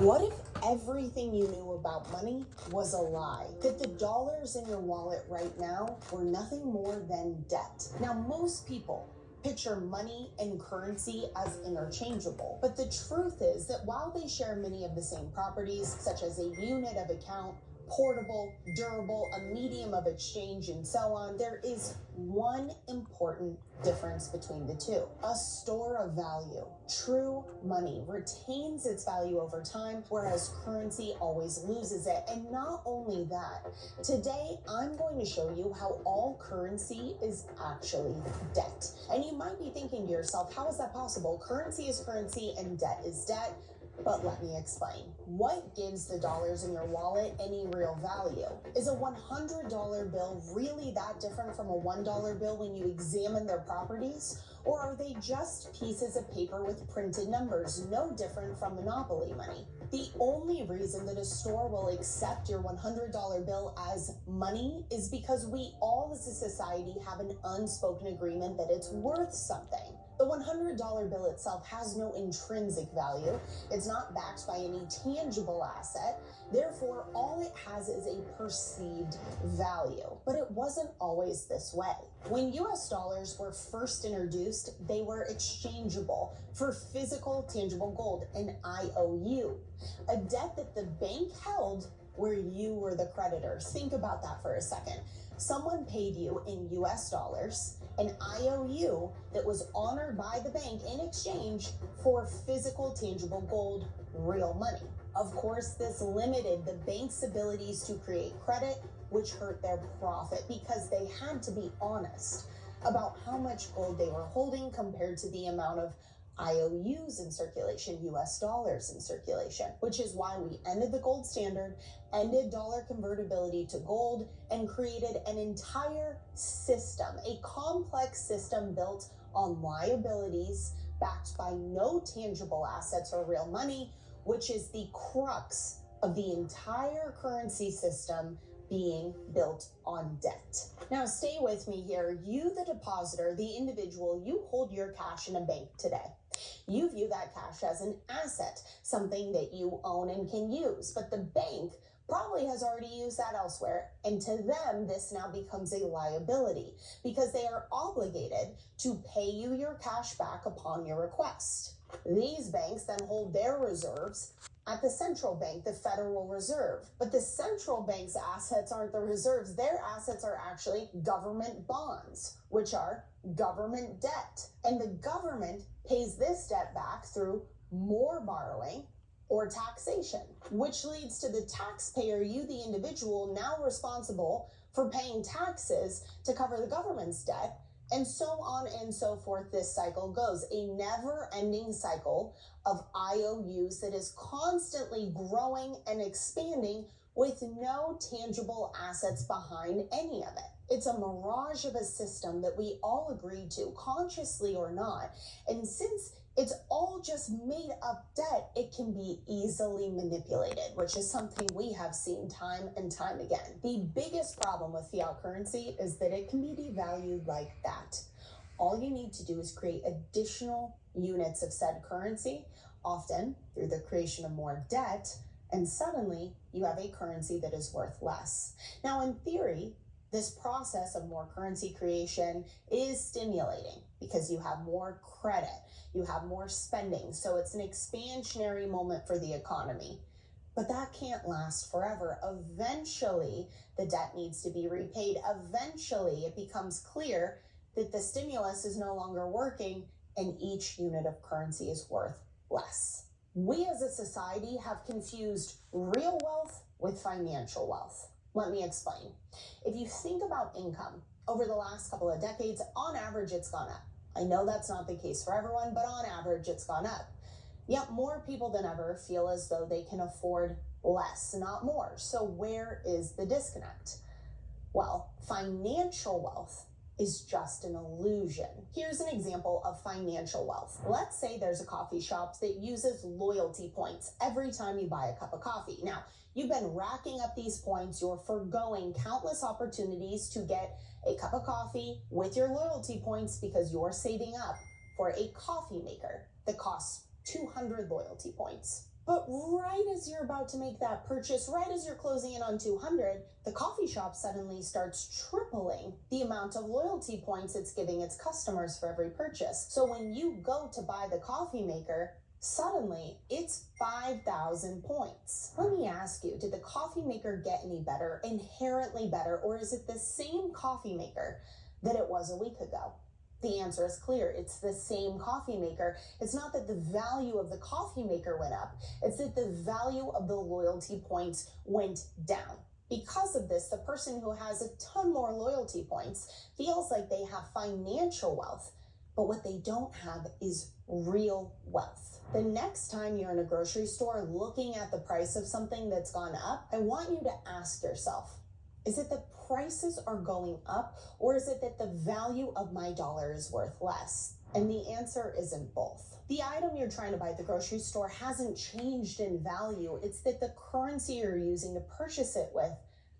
What if everything you knew about money was a lie? That the dollars in your wallet right now were nothing more than debt. Now, most people picture money and currency as interchangeable, but the truth is that while they share many of the same properties, such as a unit of account, portable, durable, a medium of exchange, and so on, there is one important difference between the two. A store of value. True money retains its value over time, whereas currency always loses it. And not only that, today I'm going to show you how all currency is actually debt. And you might be thinking to yourself, how is that possible? Currency is currency and debt is debt. But let me explain. What gives the dollars in your wallet any real value? Is a $100 bill really that different from a $1 bill when you examine their properties? Or are they just pieces of paper with printed numbers, no different from monopoly money? The only reason that a store will accept your $100 bill as money is because we all as a society have an unspoken agreement that it's worth something. The $100 bill itself has no intrinsic value. It's not backed by any tangible asset. Therefore, all it has is a perceived value. But it wasn't always this way. When US dollars were first introduced, they were exchangeable for physical, tangible gold, an IOU, a debt that the bank held where you were the creditor. Think about that for a second. Someone paid you in US dollars, an IOU that was honored by the bank in exchange for physical, tangible gold, real money. Of course, this limited the bank's abilities to create credit, which hurt their profit because they had to be honest about how much gold they were holding compared to the amount of IOUs in circulation, US dollars in circulation, which is why we ended the gold standard, ended dollar convertibility to gold, and created an entire system, a complex system built on liabilities backed by no tangible assets or real money, which is the crux of the entire currency system being built on debt. Now, stay with me here. You, the depositor, the individual, you hold your cash in a bank today. You view that cash as an asset, something that you own and can use, but the bank probably has already used that elsewhere, and to them, this now becomes a liability because they are obligated to pay you your cash back upon your request. These banks then hold their reserves at the central bank, the Federal Reserve. But the central bank's assets aren't the reserves. Their assets are actually government bonds, which are government debt. And the government pays this debt back through more borrowing or taxation, which leads to the taxpayer, you, the individual, now responsible for paying taxes to cover the government's debt. And so on and so forth, this cycle goes. A never-ending cycle of IOUs that is constantly growing and expanding with no tangible assets behind any of it. It's a mirage of a system that we all agreed to, consciously or not. And since it's all just made up debt, it can be easily manipulated, which is something we have seen time and time again. The biggest problem with fiat currency is that it can be devalued like that. All you need to do is create additional units of said currency, often through the creation of more debt, and suddenly you have a currency that is worth less. Now, in theory, this process of more currency creation is stimulating because you have more credit, you have more spending, so it's an expansionary moment for the economy. But that can't last forever. Eventually, the debt needs to be repaid. Eventually, it becomes clear that the stimulus is no longer working and each unit of currency is worth less. We as a society have confused real wealth with financial wealth. Let me explain. If you think about income, over the last couple of decades, on average, it's gone up. I know that's not the case for everyone, but on average, it's gone up. Yet more people than ever feel as though they can afford less, not more. So where is the disconnect? Well, financial wealth is just an illusion. Here's an example of financial wealth. Let's say there's a coffee shop that uses loyalty points every time you buy a cup of coffee. Now, you've been racking up these points, you're forgoing countless opportunities to get a cup of coffee with your loyalty points because you're saving up for a coffee maker that costs 200 loyalty points. But right as you're about to make that purchase, right as you're closing in on 200, the coffee shop suddenly starts tripling the amount of loyalty points it's giving its customers for every purchase. So when you go to buy the coffee maker, suddenly it's 5,000 points. Let me ask you, did the coffee maker get any better, inherently better, or is it the same coffee maker that it was a week ago? The answer is clear. It's the same coffee maker. It's not that the value of the coffee maker went up. It's that the value of the loyalty points went down. Because of this, the person who has a ton more loyalty points feels like they have financial wealth, but what they don't have is real wealth. The next time you're in a grocery store looking at the price of something that's gone up, I want you to ask yourself, is it the prices are going up, or is it that the value of my dollar is worth less? And the answer isn't both. The item you're trying to buy at the grocery store hasn't changed in value. It's that the currency you're using to purchase it with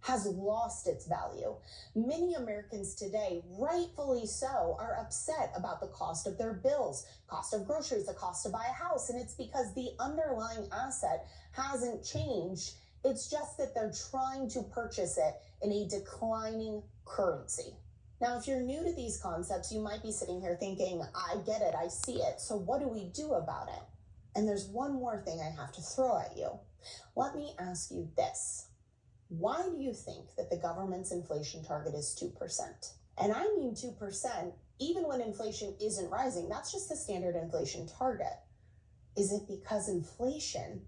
has lost its value. Many Americans today, rightfully so, are upset about the cost of their bills, cost of groceries, the cost to buy a house, and it's because the underlying asset hasn't changed. It's just that they're trying to purchase it in a declining currency. Now, if you're new to these concepts, you might be sitting here thinking, I get it, I see it, so what do we do about it? And there's one more thing I have to throw at you. Let me ask you this. Why do you think that the government's inflation target is 2%? And I mean 2%, even when inflation isn't rising. That's just the standard inflation target. Is it because inflation,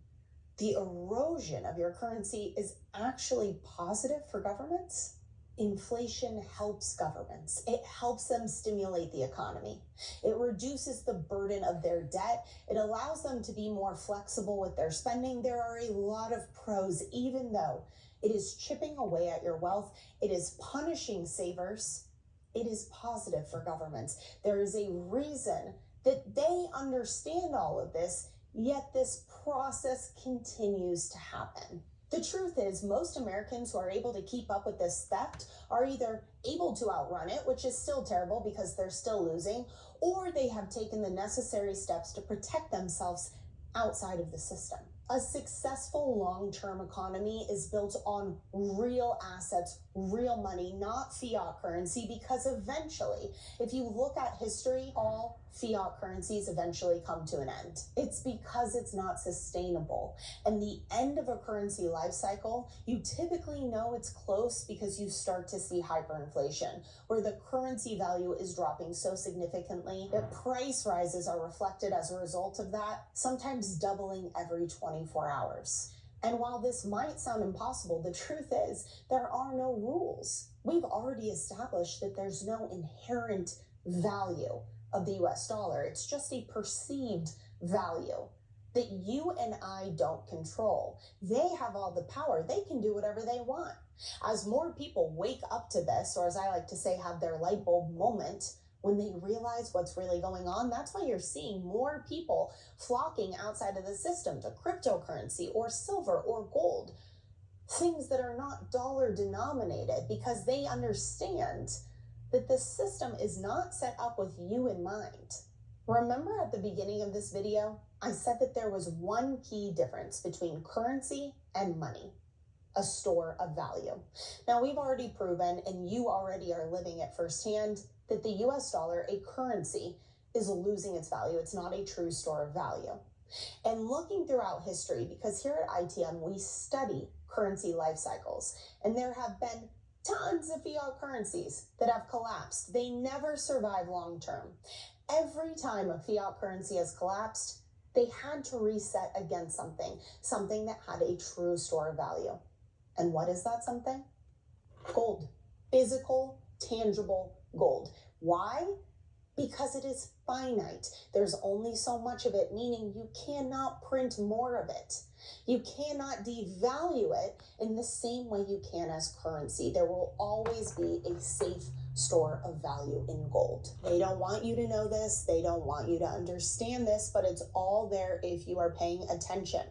the erosion of your currency, is actually positive for governments? Inflation helps governments. It helps them stimulate the economy. It reduces the burden of their debt. It allows them to be more flexible with their spending. There are a lot of pros, even though it is chipping away at your wealth. It is punishing savers. It is positive for governments. There is a reason that they understand all of this, yet this process continues to happen. The truth is, most Americans who are able to keep up with this theft are either able to outrun it, which is still terrible because they're still losing, or they have taken the necessary steps to protect themselves outside of the system. A successful long-term economy is built on real assets, real money, not fiat currency, because eventually, if you look at history, all fiat currencies eventually come to an end. It's because it's not sustainable. And the end of a currency life cycle, you typically know it's close because you start to see hyperinflation, where the currency value is dropping so significantly that price rises are reflected as a result of that, sometimes doubling every 24 hours. And while this might sound impossible, the truth is there are no rules. We've already established that there's no inherent value of the US dollar. It's just a perceived value that you and I don't control. They have all the power. They can do whatever they want. As more people wake up to this, or as I like to say, have their light bulb moment, when they realize what's really going on, that's why you're seeing more people flocking outside of the system to cryptocurrency or silver or gold, things that are not dollar denominated, because they understand that the system is not set up with you in mind. Remember at the beginning of this video, I said that there was one key difference between currency and money: a store of value. Now, we've already proven, and you already are living it firsthand, that the US dollar, a currency, is losing its value. It's not a true store of value. And looking throughout history, because here at ITM, we study currency life cycles, and there have been tons of fiat currencies that have collapsed. They never survive long term. Every time a fiat currency has collapsed, they had to reset against something that had a true store of value. And what is that something? Gold. Physical, tangible gold. Why? Because it is finite. There's only so much of it, meaning you cannot print more of it. You cannot devalue it in the same way you can as currency. There will always be a safe store of value in gold. They don't want you to know this. They don't want you to understand this, but it's all there if you are paying attention.